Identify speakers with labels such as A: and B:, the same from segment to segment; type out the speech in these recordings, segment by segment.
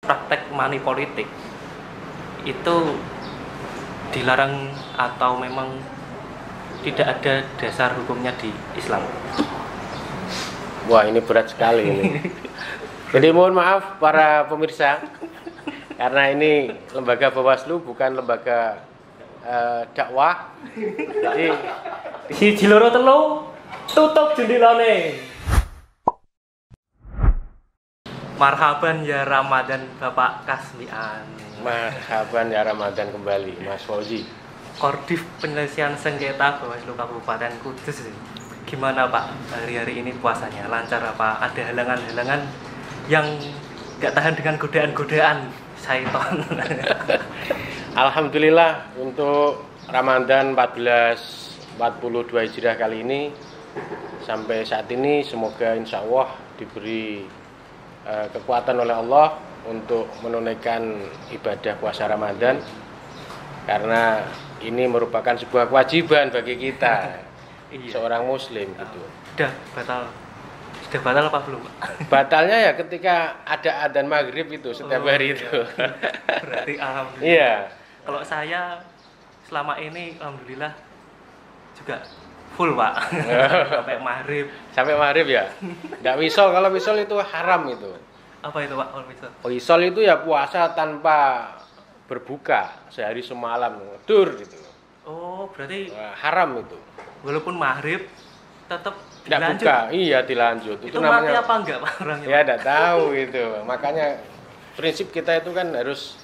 A: praktek money politik itu dilarang atau memang tidak ada dasar hukumnya di Islam?
B: Wah, ini berat sekali ini. Jadi mohon maaf para pemirsa, karena ini lembaga Bawaslu bukan lembaga dakwah. Jadi
A: Siji loro telu tutup jendelane. Marhaban ya Ramadan Bapak Kasmian.
B: marhaban ya Ramadan kembali Mas Fauzi.
A: Kordif Penyelesaian Sengketa Bawaslu Kabupaten Kudus. Gimana Pak hari-hari ini puasanya? Lancar apa? Ada halangan-halangan yang gak tahan dengan godaan-godaan syaitan?
B: Alhamdulillah untuk Ramadan 1442 Hijriah kali ini sampai saat ini semoga insya Allah diberi kekuatan oleh Allah untuk menunaikan ibadah puasa Ramadan, karena ini merupakan sebuah kewajiban bagi kita seorang muslim gitu.
A: Sudah batal apa belum?
B: Batalnya ya ketika ada adzan maghrib itu setiap hari itu.
A: Berarti alhamdulillah.
B: Iya.
A: Kalau saya selama ini alhamdulillah juga full Pak. Sampai maghrib.
B: Sampai maghrib ya. Nggak wisol, kalau wisol itu haram itu.
A: Apa itu Pak? Wisol?
B: Wisol itu ya puasa tanpa berbuka sehari semalam dur gitu.
A: Oh berarti
B: haram itu.
A: Walaupun maghrib tetap
B: nggak
A: dilanjut.
B: buka, iya dilanjut.
A: Itu mati apa enggak Pak orangnya?
B: Ya nggak tahu itu. Makanya prinsip kita itu kan harus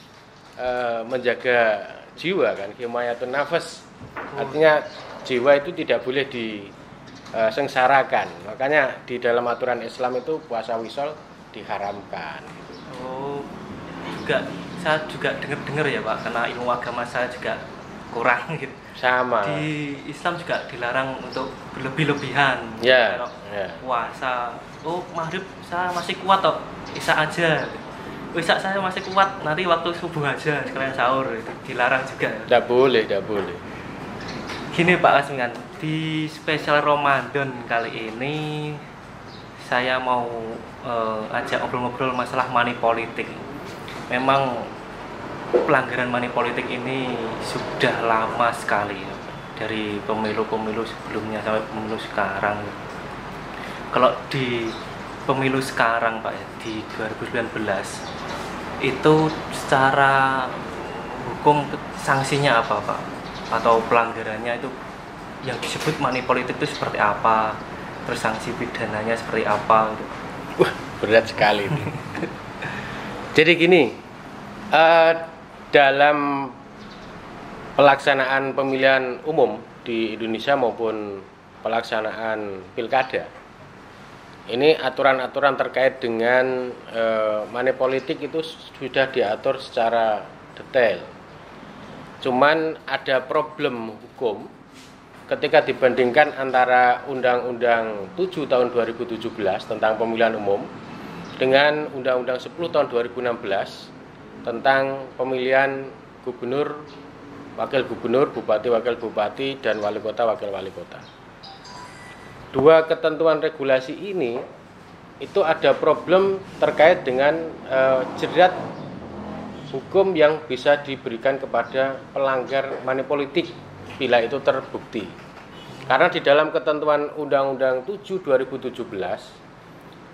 B: menjaga jiwa kan, himayatun nafas. Artinya jiwa itu tidak boleh disengsarakan. Makanya di dalam aturan Islam itu puasa wisol diharamkan.
A: Oh, saya juga dengar ya Pak, karena ilmu agama saya juga kurang gitu.
B: Sama.
A: Di Islam juga dilarang untuk berlebih-lebihan.
B: Ya.
A: Puasa. Oh, maghrib saya masih kuat toh. Isya aja. Isya saya masih kuat, nanti waktu subuh aja sekalian sahur, itu dilarang juga.
B: Tidak boleh.
A: Gini Pak Kasmian, di spesial Ramadan kali ini saya mau ajak ngobrol-ngobrol masalah money politik. Memang pelanggaran money politik ini sudah lama sekali ya, dari pemilu-pemilu sebelumnya sampai pemilu sekarang. Kalau di pemilu sekarang Pak, di 2019 itu secara hukum sanksinya apa Pak? Atau pelanggarannya itu yang disebut money politik itu seperti apa? Terus sanksi pidananya seperti apa?
B: Wah, berat sekali ini. Jadi gini, dalam pelaksanaan pemilihan umum di Indonesia maupun pelaksanaan pilkada, ini aturan-aturan terkait dengan money politik itu sudah diatur secara detail. Cuman ada problem hukum ketika dibandingkan antara Undang-Undang 7 tahun 2017 tentang pemilihan umum dengan Undang-Undang 10 tahun 2016 tentang pemilihan gubernur, wakil gubernur, bupati, wakil bupati, dan wali kota, wakil wali kota. Dua ketentuan regulasi ini itu ada problem terkait dengan jerat hukum yang bisa diberikan kepada pelanggar money politik bila itu terbukti. Karena di dalam ketentuan Undang-Undang 7 2017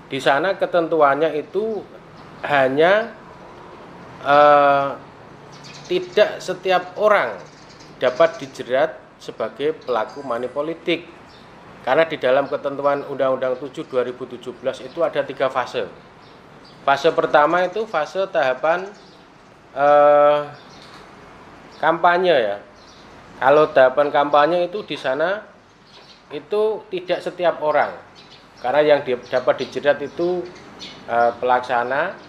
B: di sana ketentuannya itu hanya tidak setiap orang dapat dijerat sebagai pelaku money politik. Karena di dalam ketentuan Undang-Undang 7 2017 itu ada 3 fase. Fase pertama itu fase tahapan kampanye ya. Kalau tahapan kampanye itu di sana itu tidak setiap orang. Karena yang dapat dijerat itu pelaksana,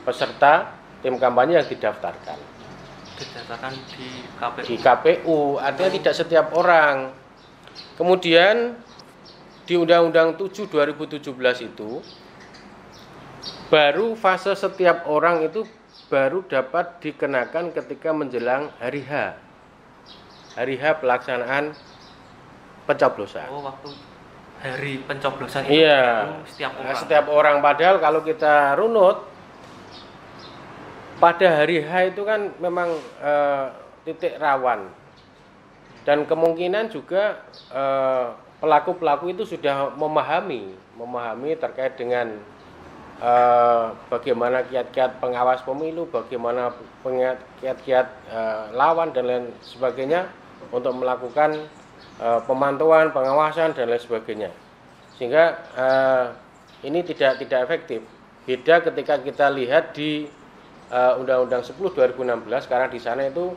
B: peserta, tim kampanye yang didaftarkan.
A: Didaftarkan di KPU.
B: Di KPU, artinya tidak setiap orang. Kemudian di Undang-Undang 7 2017 itu baru fase setiap orang itu baru dapat dikenakan ketika menjelang hari H. Hari H pelaksanaan pencoblosan.
A: Oh, waktu hari pencoblosan itu
B: iya,
A: setiap orang.
B: Setiap orang, padahal kalau kita runut pada hari H itu kan memang titik rawan, dan kemungkinan juga pelaku-pelaku itu sudah memahami terkait dengan bagaimana kiat-kiat pengawas pemilu, bagaimana kiat-kiat lawan dan lain sebagainya untuk melakukan pemantauan, pengawasan dan lain sebagainya. Sehingga ini tidak efektif. Beda ketika kita lihat di Undang-Undang 10 2016, karena di sana itu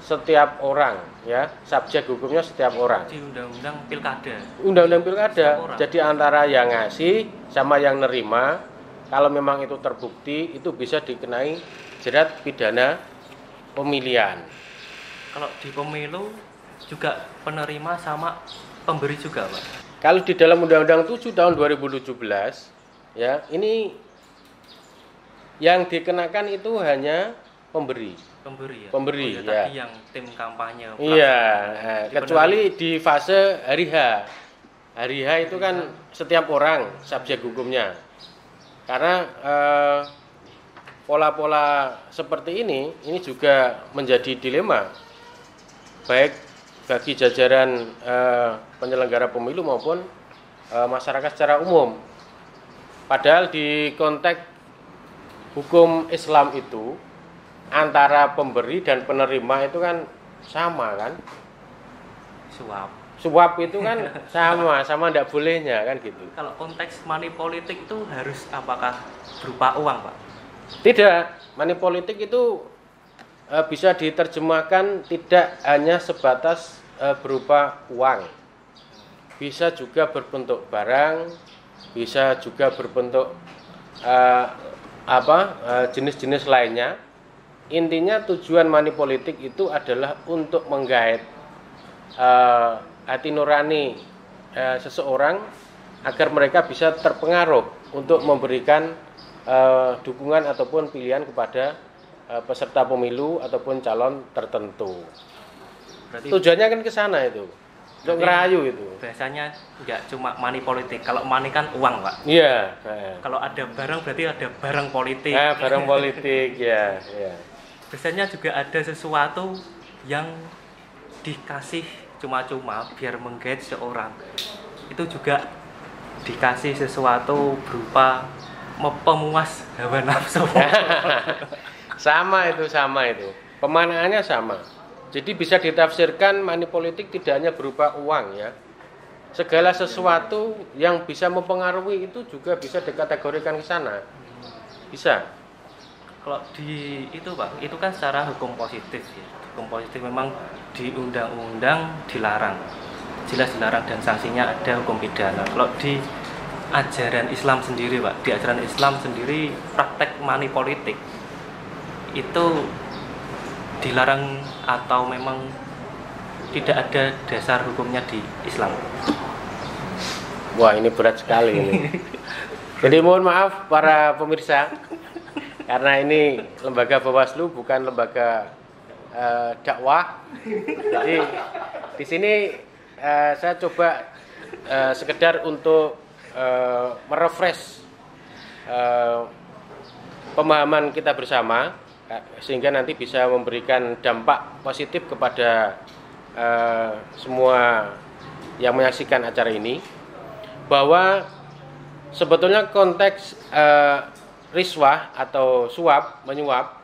B: setiap orang, ya, subjek hukumnya setiap orang.
A: Di Undang-Undang Pilkada.
B: Undang-Undang Pilkada. Jadi antara yang ngasih sama yang nerima, kalau memang itu terbukti, itu bisa dikenai jerat pidana pemilihan.
A: Kalau di pemilu juga penerima sama pemberi juga, Pak.
B: Kalau di dalam Undang-Undang 7 tahun 2017, ya, ini yang dikenakan itu hanya pemberi
A: ya.
B: Pemberi,
A: ya. Tadi yang tim kampanye.
B: Iya, kecuali di fase hari H. Hari H itu kan setiap orang subjek hukumnya. Karena pola-pola seperti ini juga menjadi dilema baik bagi jajaran penyelenggara pemilu maupun masyarakat secara umum. Padahal di konteks hukum Islam itu antara pemberi dan penerima itu kan sama kan? Suap itu kan sama tidak bolehnya kan gitu.
A: Kalau konteks money politik itu harus apakah berupa uang, Pak?
B: Tidak, money politik itu bisa diterjemahkan tidak hanya sebatas berupa uang. Bisa juga berbentuk barang, bisa juga berbentuk jenis-jenis lainnya. Intinya tujuan money politik itu adalah untuk menggait hati nurani seseorang agar mereka bisa terpengaruh untuk memberikan dukungan ataupun pilihan kepada peserta pemilu ataupun calon tertentu. Berarti tujuannya kan ke sana itu, untuk ngerayu itu.
A: Biasanya enggak cuma money politik. Kalau money kan uang, Pak.
B: Iya.
A: Kalau ada barang berarti ada barang politik.
B: Barang politik, ya.
A: Biasanya juga ada sesuatu yang dikasih cuma-cuma biar menggait seorang. Itu juga dikasih sesuatu berupa pemuas hawa nafsu. Sama itu. Pemaknaannya sama. Jadi bisa ditafsirkan money politik tidak hanya berupa uang, ya. Segala sesuatu yang bisa mempengaruhi itu juga bisa dikategorikan ke sana. Bisa. Kalau di itu, Pak, itu kan secara hukum positif, ya. Hukum positif memang di undang-undang dilarang. Jelas dilarang dan sanksinya ada hukum pidana. Kalau di ajaran Islam sendiri, Pak, di ajaran Islam sendiri praktek money politik itu dilarang atau memang tidak ada dasar hukumnya di Islam? Wah, ini berat sekali ini. Jadi mohon maaf para pemirsa, karena ini lembaga Bawaslu bukan lembaga dakwah. Jadi di sini saya coba sekedar untuk merefresh pemahaman kita bersama, sehingga nanti bisa memberikan dampak positif kepada semua yang menyaksikan acara ini, bahwa sebetulnya konteks riswah atau suap menyuap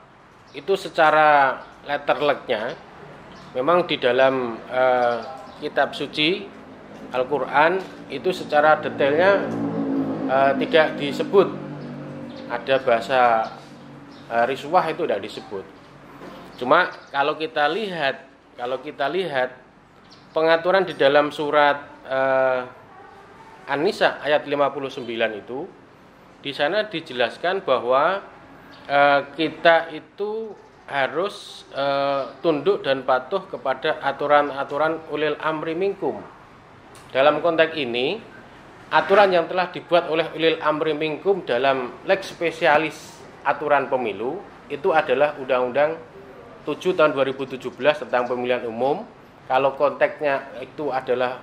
A: itu secara letterleknya memang di dalam kitab suci Al-Quran itu secara detailnya tidak disebut. Ada bahasa riswah itu tidak disebut. Cuma kalau kita lihat pengaturan di dalam surat An-Nisa ayat 59 itu, di sana dijelaskan bahwa kita itu harus tunduk dan patuh kepada aturan-aturan ulil amri minkum. Dalam konteks ini, aturan yang telah dibuat oleh ulil amri minkum dalam lex spesialis aturan pemilu itu adalah Undang-Undang 7 tahun 2017 tentang pemilihan umum. Kalau konteksnya itu adalah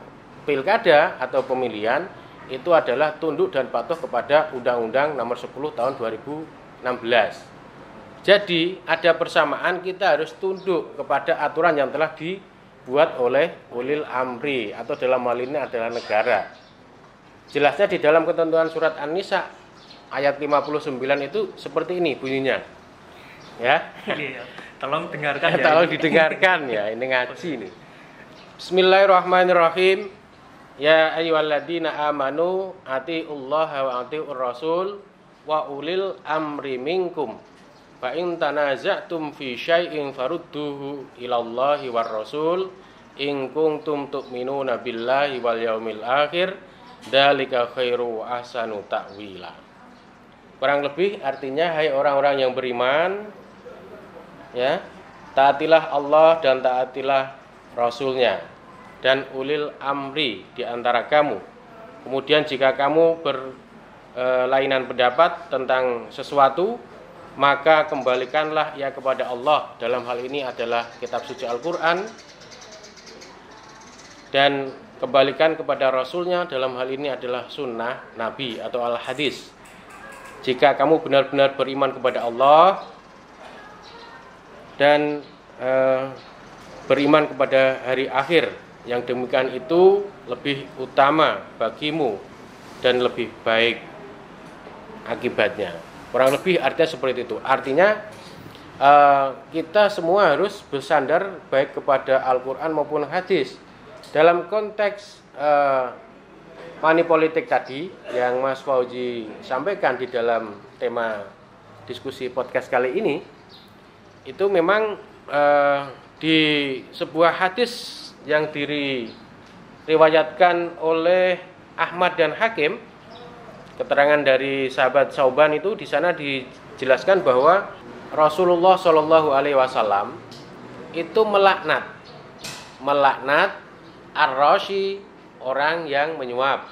A: pilkada atau pemilihan, itu adalah tunduk dan patuh kepada Undang-Undang nomor 10 tahun 2016.
B: Jadi ada persamaan, kita harus tunduk kepada aturan yang telah dibuat oleh ulil amri, atau dalam hal ini adalah negara. Jelasnya di dalam ketentuan surat An-Nisa ayat 59 itu seperti ini bunyinya. Ya.
A: Iya. Tolong dengarkan ya.
B: Tolong didengarkan ya, ini ngaji nih. Bismillahirrahmanirrahim. Ya ayyuhalladzina amanu atiullaha wa atiur rasul wa ulil amri minkum. Fa in tanaza'tum fi syai'in farudduhu ilallahi war rasul in kuntum tu'minuna billahi wal yaumil akhir dzalika khairu wa ahsanu ta'wila. Kurang lebih artinya, hai orang-orang yang beriman, ya, taatilah Allah dan taatilah Rasulnya dan ulil amri di antara kamu. Kemudian jika kamu berlainan pendapat tentang sesuatu, maka kembalikanlah ia kepada Allah. Dalam hal ini adalah kitab suci Al-Quran, dan kembalikan kepada Rasulnya. Dalam hal ini adalah sunnah Nabi atau Al-Hadis. Jika kamu benar-benar beriman kepada Allah dan beriman kepada hari akhir, yang demikian itu lebih utama bagimu dan lebih baik akibatnya. Kurang lebih artinya seperti itu. Artinya kita semua harus bersandar baik kepada Al-Quran maupun hadis. Dalam konteks money politik tadi yang Mas Fauzi sampaikan di dalam tema diskusi podcast kali ini, itu memang di sebuah hadis yang diriwayatkan oleh Ahmad dan Hakim, keterangan dari sahabat Sauban itu, di sana dijelaskan bahwa Rasulullah Shallallahu Alaihi Wasallam itu melaknat ar-rashi, orang yang menyuap,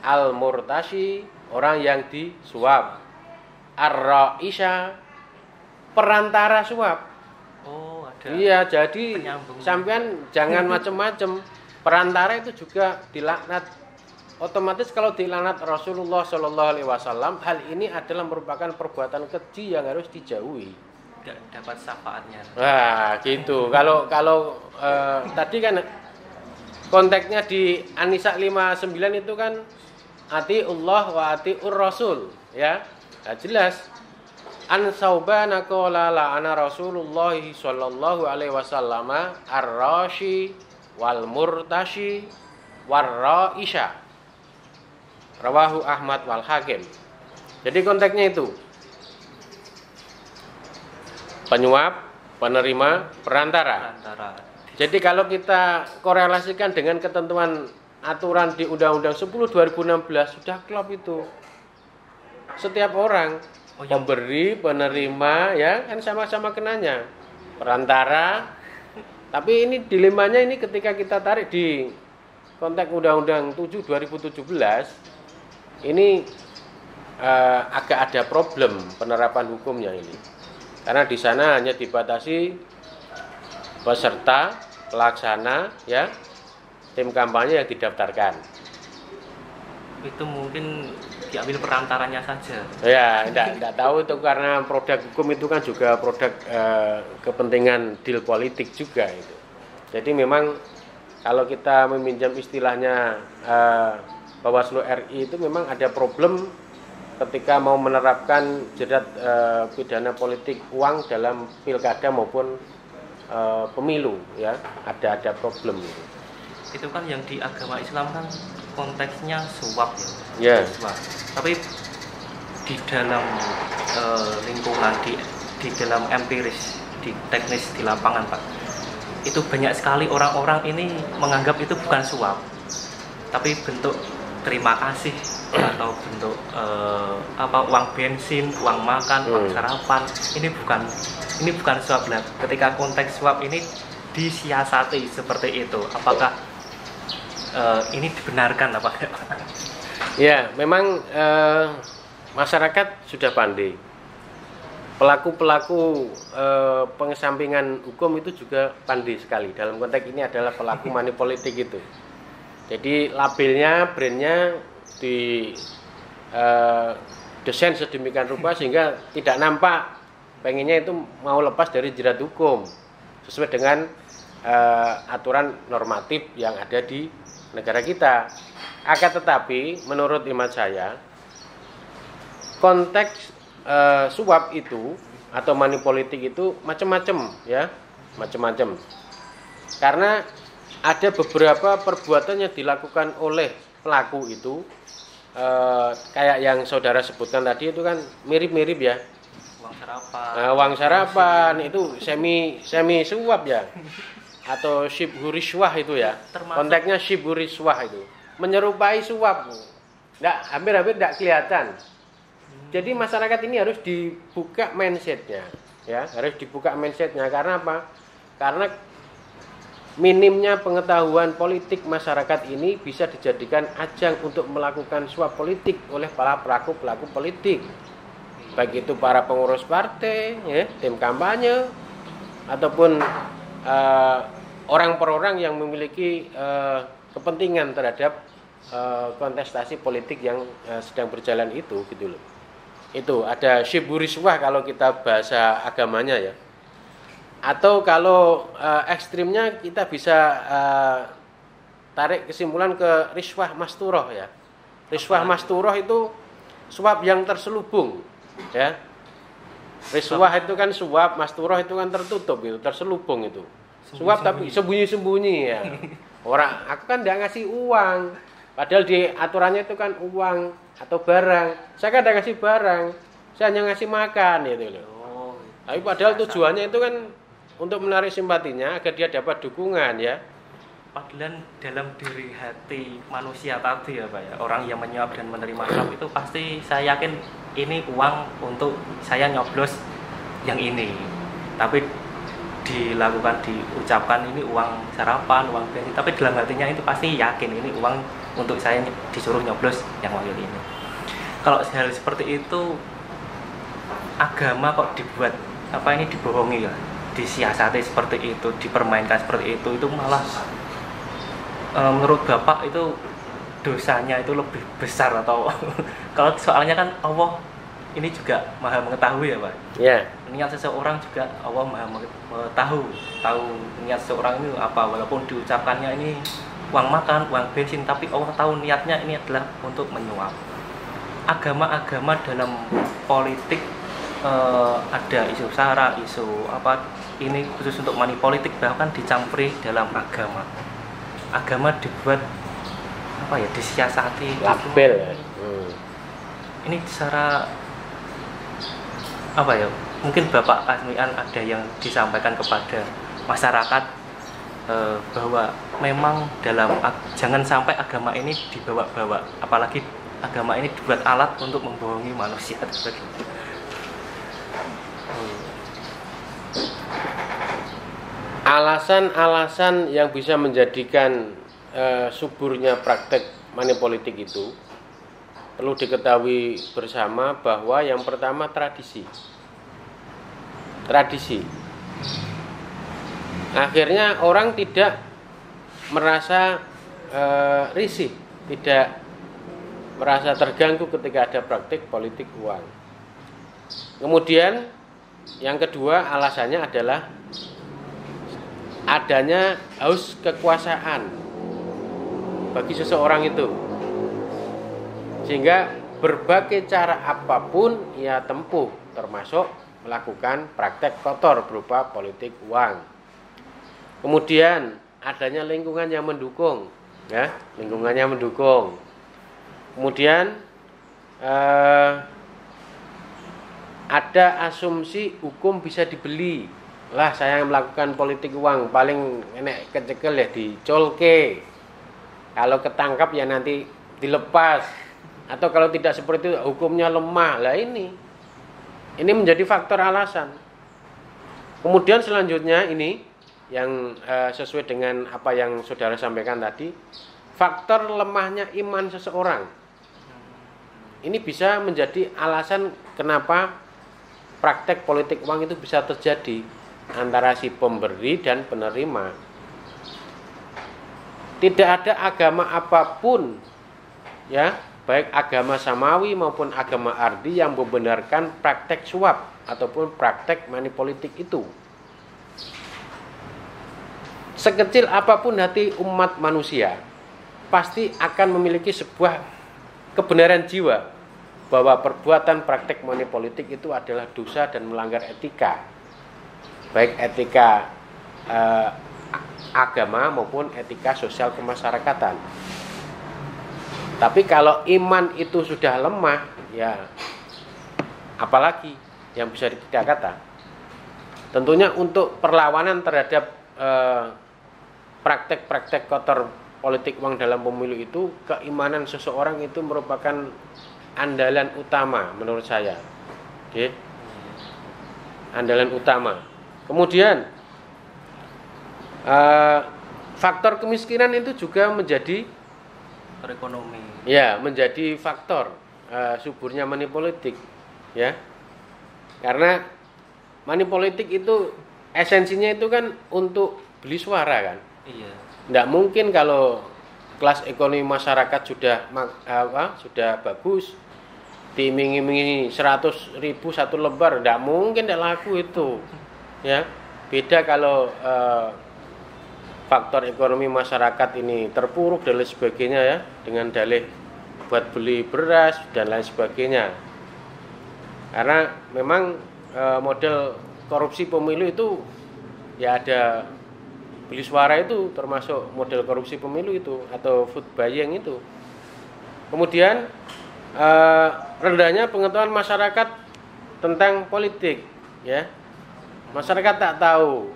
B: al-murtashi, orang yang disuap, ar-raisha, perantara suap.
A: Oh, ada.
B: Iya, jadi
A: penyambung.
B: sampean jangan macam-macam. Perantara itu juga dilaknat. Otomatis kalau dilaknat Rasulullah Shallallahu Alaihi Wasallam, hal ini adalah merupakan perbuatan keji yang harus dijauhi.
A: Tidak dapat syafaatnya.
B: Nah, gitu. Kalau tadi kan konteksnya di An-Nisa 59 itu kan atiullah wa atiur rasul, ya. Nah, jelas. An Sauban qala la ana Rasulullah sallallahu alaihi wasallam ar-rashi wal murtashi war raisha. Rawahu Ahmad wal Hakim. Jadi konteksnya itu penyuap, penerima, perantara. Jadi kalau kita korelasikan dengan ketentuan aturan di Undang-Undang 10 2016 sudah klop itu. Setiap orang, pemberi, penerima, ya kan sama-sama kenanya. Perantara. Tapi ini dilemanya ini ketika kita tarik di konteks Undang-Undang 7 2017, ini agak ada problem penerapan hukumnya ini. Karena di sana hanya dibatasi peserta, pelaksana, ya, tim kampanye yang didaftarkan.
A: Itu mungkin diambil perantaranya saja.
B: Ya, enggak tahu itu, karena produk hukum itu kan juga produk kepentingan deal politik juga itu. Jadi memang kalau kita meminjam istilahnya Bawaslu RI itu memang ada problem ketika mau menerapkan jerat pidana politik uang dalam pilkada maupun pemilu, ya, ada problem.
A: Itu kan yang di agama Islam kan konteksnya suap,
B: ya.
A: Suap. Tapi di dalam lingkungan di dalam empiris, di teknis di lapangan, Pak, itu banyak sekali orang-orang ini menganggap itu bukan suap, tapi bentuk terima kasih atau bentuk uang bensin, uang makan, uang sarapan. Ini bukan suap lah. Ketika konteks suap ini disiasati seperti itu, apakah ini dibenarkan apa?
B: Ya, memang masyarakat sudah pandai. Pelaku-pelaku pengesampingan hukum itu juga pandai sekali. Dalam konteks ini adalah pelaku money politik itu. Jadi labelnya, brandnya di desain sedemikian rupa sehingga tidak nampak pengennya itu mau lepas dari jerat hukum sesuai dengan aturan normatif yang ada di negara kita. Akan tetapi menurut hemat saya konteks suap itu atau money politik itu macam-macam ya, macam-macam. Karena ada beberapa perbuatan yang dilakukan oleh pelaku itu kayak yang saudara sebutkan tadi itu kan mirip-mirip ya. Uang sarapan itu semi suap ya. Atau syibhu riswah itu ya. Konteksnya syibhu riswah itu. Menyerupai suap. Hampir-hampir tidak kelihatan. Jadi masyarakat ini harus dibuka mindsetnya, ya, harus dibuka mindsetnya. Karena apa? Karena minimnya pengetahuan politik masyarakat ini bisa dijadikan ajang untuk melakukan suap politik oleh para pelaku politik, baik itu para pengurus partai, ya, tim kampanye, ataupun orang per orang yang memiliki kepentingan terhadap kontestasi politik yang sedang berjalan itu, gitu loh. Itu ada syibhu riswah kalau kita bahasa agamanya ya. Atau kalau ekstrimnya kita bisa tarik kesimpulan ke riswah masturoh ya. Riswah masturoh itu suap yang terselubung ya. Riswah itu kan suap, masturoh itu kan tertutup itu, terselubung itu. Suap tapi sembunyi-sembunyi ya. Orang aku kan tidak ngasih uang, padahal di aturannya itu kan uang atau barang. Saya kan tidak ngasih barang, saya hanya ngasih makan gitu loh. Tapi padahal tujuannya itu kan untuk menarik simpatinya agar dia dapat dukungan ya.
A: Padahal dalam diri hati manusia tadi ya Pak ya, orang yang menyuap dan menerima suap itu pasti saya yakin ini uang untuk saya nyoblos yang ini. Tapi dilakukan, diucapkan ini uang sarapan, uang bensin, tapi dalam hatinya itu pasti yakin ini uang untuk saya disuruh nyoblos yang wakil ini. Kalau hal seperti itu agama kok dibuat dibohongi ya, disiasati seperti itu, dipermainkan seperti itu malah menurut Bapak itu dosanya itu lebih besar atau kalau soalnya kan Allah ini juga maha mengetahui ya Pak.
B: Ya.
A: Niat seseorang juga Allah maha tahu niat seseorang ini apa, walaupun diucapkannya ini uang makan, uang bensin, tapi Allah tahu niatnya ini adalah untuk menyuap. Agama-agama dalam politik ada isu sara, isu apa ini khusus untuk money politik bahkan dicampuri dalam agama. Agama dibuat apa ya, disiasati
B: label ya.
A: Ini secara apa ya, mungkin Bapak Kasmian ada yang disampaikan kepada masyarakat bahwa memang jangan sampai agama ini dibawa-bawa, apalagi agama ini dibuat alat untuk membohongi manusia.
B: Alasan-alasan yang bisa menjadikan suburnya praktek money politik itu perlu diketahui bersama bahwa yang pertama tradisi. Akhirnya orang tidak merasa risih, tidak merasa terganggu ketika ada praktik politik uang. Kemudian yang kedua alasannya adalah adanya haus kekuasaan bagi seseorang itu, sehingga berbagai cara apapun ia tempuh, termasuk melakukan praktek kotor berupa politik uang. Kemudian adanya lingkungan yang mendukung, ya, lingkungannya mendukung. Kemudian ada asumsi hukum bisa dibeli. Lah saya melakukan politik uang paling enak kecekel ya dicolke. Kalau ketangkap ya nanti dilepas. Atau kalau tidak seperti itu hukumnya lemah. Lah ini menjadi faktor alasan. Kemudian selanjutnya ini yang sesuai dengan apa yang saudara sampaikan tadi, faktor lemahnya iman seseorang. Ini bisa menjadi alasan kenapa praktek politik uang itu bisa terjadi antara si pemberi dan penerima. Tidak ada agama apapun, ya, baik agama samawi maupun agama ardi yang membenarkan praktek suap ataupun praktek money politik itu. Sekecil apapun hati umat manusia, pasti akan memiliki sebuah kebenaran jiwa bahwa perbuatan praktek money politik itu adalah dosa dan melanggar etika, baik etika agama maupun etika sosial kemasyarakatan. Tapi kalau iman itu sudah lemah, ya apalagi yang bisa kita kata. Tentunya untuk perlawanan terhadap praktek-praktek kotor politik uang dalam pemilu itu, keimanan seseorang itu merupakan andalan utama menurut saya. Oke. Andalan utama. Kemudian faktor kemiskinan itu juga menjadi
A: faktor ekonomi.
B: Ya, menjadi faktor suburnya money politik, ya. Karena money politik itu esensinya itu kan untuk beli suara kan.
A: Iya.
B: Tidak mungkin kalau kelas ekonomi masyarakat sudah bagus, diiming-imingi 100.000 satu lembar, tidak mungkin, tidak laku itu, ya. Beda kalau faktor ekonomi masyarakat ini terpuruk dan lain sebagainya, ya, dengan dalih buat beli beras dan lain sebagainya. Karena memang model korupsi pemilu itu ya ada beli suara, itu termasuk model korupsi pemilu itu, atau vote buying itu. Kemudian rendahnya pengetahuan masyarakat tentang politik, ya. Masyarakat tak tahu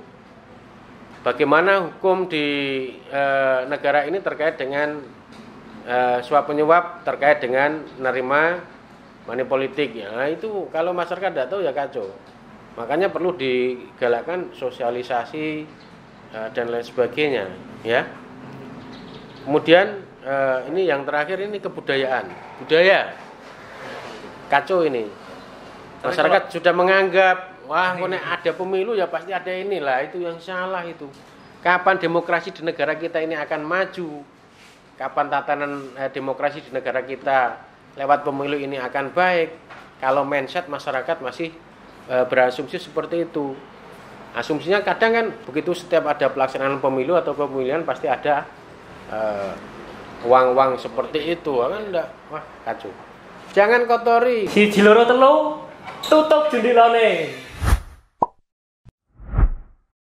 B: bagaimana hukum di negara ini terkait dengan suap penyuap, terkait dengan menerima money politik, ya. Nah, itu kalau masyarakat tidak tahu ya kacau. Makanya perlu digalakkan sosialisasi dan lain sebagainya, ya. Kemudian ini yang terakhir, ini kebudayaan, budaya kacau ini. Masyarakat sudah menganggap wah, kalau ada pemilu ya pasti ada inilah, itu yang salah itu. Kapan demokrasi di negara kita ini akan maju? Kapan tatanan demokrasi di negara kita lewat pemilu ini akan baik? Kalau mindset masyarakat masih berasumsi seperti itu. Asumsinya kadang kan begitu, setiap ada pelaksanaan pemilu atau pemilihan pasti ada uang-uang seperti itu, kan enggak? Wah, kacau. Jangan kotori.
A: Si Jiloro telu tutup jendilane.